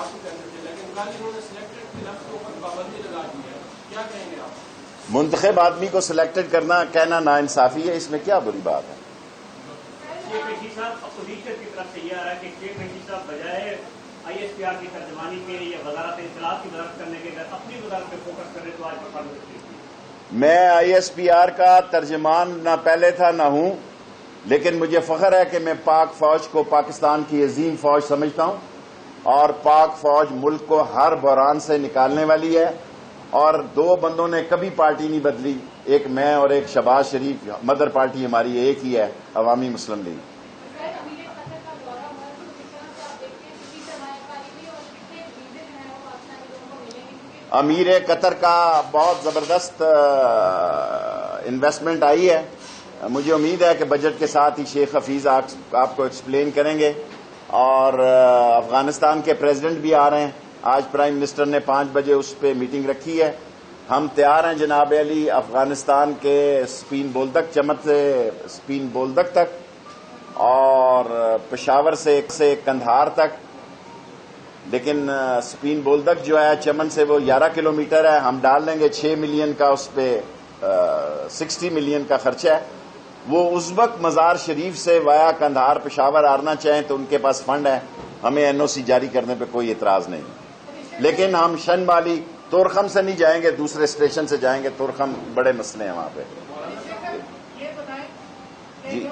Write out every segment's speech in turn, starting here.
آپ ہی کرنے تھے، لیکن کل انہوں نے سلیکٹڈ کے لفظ کے اوپر پابندی لگا دی ہے، کیا کہیں گے آپ؟ منتخب آدمی کو سلیکٹڈ کرنا کہنا ناانصافی ہے، اس میں کیا بری بات ہے؟ شیخ رشید صاحب اپوزیشن کی طرف سے یہ آ رہا ہے کہ شیخ رشید صاحب بجائے آئی ایس پی آر کی ترجمانی کے یا وزارت اطلاعات کی مدد کرنے کے اگر اپنی وزارت پہ فوکس کرے تو آج پکڑ سکتی ہے۔ میں آئی ایس پی آر کا ترجمان نہ پہلے تھا نہ ہوں، لیکن مجھے فخر ہے کہ میں پاک فوج کو پاکستان کی عظیم فوج سمجھتا ہوں، اور پاک فوج ملک کو ہر بحران سے نکالنے والی ہے، اور دو بندوں نے کبھی پارٹی نہیں بدلی، ایک میں اور ایک شہباز شریف، مدر پارٹی ہماری ایک ہی ہے، عوامی مسلم لیگ۔ امیر قطر کا بہت زبردست انویسٹمنٹ آئی ہے، مجھے امید ہے کہ بجٹ کے ساتھ ہی شیخ حفیظ آپ کو ایکسپلین کریں گے، اور افغانستان کے پریزیڈنٹ بھی آ رہے ہیں، آج پرائم منسٹر نے 5 بجے اس پہ میٹنگ رکھی ہے، ہم تیار ہیں جناب علی افغانستان کے سپین بولدک چمن سے سپین بولدک تک، اور پشاور سے کندھار تک، لیکن سپین بولدک جو ہے چمن سے وہ 11 کلومیٹر ہے، ہم ڈال لیں گے 6 ملین کا، اس پہ 60 ملین کا خرچہ ہے، وہ ازبک مزار شریف سے وایا کندھار پشاور آنا چاہیں تو ان کے پاس فنڈ ہے، ہمیں این او سی جاری کرنے پہ کوئی اعتراض نہیں، لیکن ہم شن مالی تورخم سے نہیں جائیں گے، دوسرے اسٹیشن سے جائیں گے، تورخم بڑے مسئلے ہیں وہاں پہ۔ جی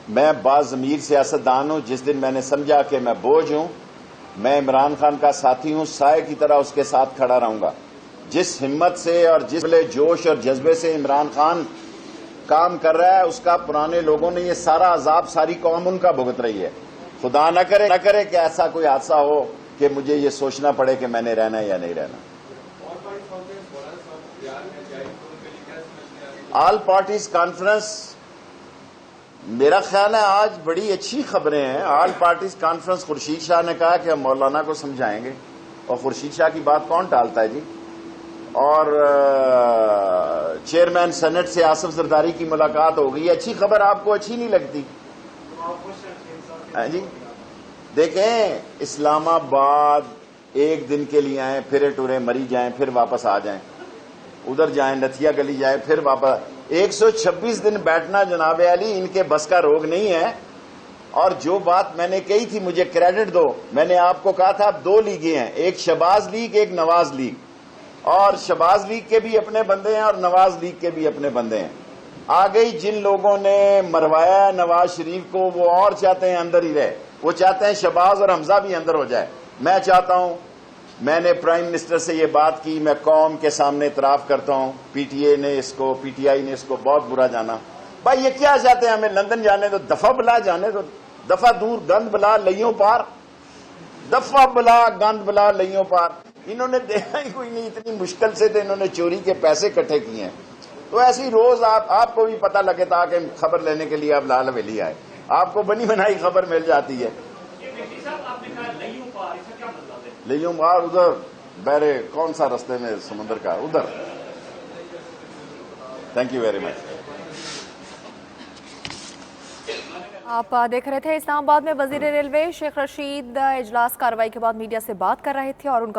میں باضمیر سیاستدان ہوں، جس دن میں نے سمجھا کہ میں بوجھ ہوں، میں عمران خان کا ساتھی ہوں، سائے کی طرح اس کے ساتھ کھڑا رہوں گا، جس ہمت سے اور جس جوش اور جذبے سے عمران خان کام کر رہا ہے، اس کا پرانے لوگوں نے یہ سارا عذاب ساری قوم ان کا بھگت رہی ہے، خدا نہ کرے کہ ایسا کوئی حادثہ ہو کہ مجھے یہ سوچنا پڑے کہ میں نے رہنا یا نہیں رہنا۔ آل پارٹیز کانفرنس، میرا خیال ہے آج بڑی اچھی خبریں ہیں۔ All parties conference, Khurshid Shah نے کہا کہ ہم مولانا کو سمجھائیں گے، اور خورشید شاہ کی بات کون ٹالتا ہے جی، اور چیئرمین سینٹ سے آصف زرداری کی ملاقات ہو گئی، اچھی خبر آپ کو اچھی نہیں لگتی؟ جی دیکھیں، اسلام آباد ایک دن کے لیے آئیں، پھرے ٹورے مری جائیں، پھر واپس آ جائیں، ادھر جائیں نتھیا گلی جائیں، پھر واپس 126 دن بیٹھنا جناب علی ان کے بس کا روگ نہیں ہے۔ اور جو بات میں نے کہی تھی، مجھے کریڈٹ دو، میں نے آپ کو کہا تھا 2 لیگیں ہیں، ایک شہباز لیگ ایک نواز لیگ، اور شہباز لیگ کے بھی اپنے بندے ہیں اور نواز لیگ کے بھی اپنے بندے ہیں۔ آ گئی جن لوگوں نے مروایا نواز شریف کو، وہ اور چاہتے ہیں اندر ہی رہے، وہ چاہتے ہیں شہباز اور حمزہ بھی اندر ہو جائے۔ میں چاہتا ہوں، میں نے پرائم منسٹر سے یہ بات کی، میں قوم کے سامنے اعتراف کرتا ہوں، پی ٹی اے نے اس کو، پی ٹی آئی نے اس کو بہت برا جانا، بھائی یہ کیا چاہتے ہیں، ہمیں لندن جانے دو، دفعہ بلا جانے دو، دفعہ دور، گند بلا لئیوں پار، دفعہ بلا گند بلا لئیوں پار۔ انہوں نے دیکھا ہی کوئی نہیں، اتنی مشکل سے تھے، انہوں نے چوری کے پیسے اکٹھے کیے ہیں، تو ایسی روز آپ کو بھی پتہ لگے تھا کہ خبر لینے کے لیے آپ لال حویلی آئے، آپ کو بنی بنائی خبر مل جاتی ہے۔ لئیوں پار ادھر بحرے کون سا رستے میں سمندر کا ادھر۔ Thank you very much. آپ دیکھ رہے تھے اسلام آباد میں وزیر ریلوے شیخ رشید اجلاس کارروائی کے بعد میڈیا سے بات کر رہے تھے، اور ان کا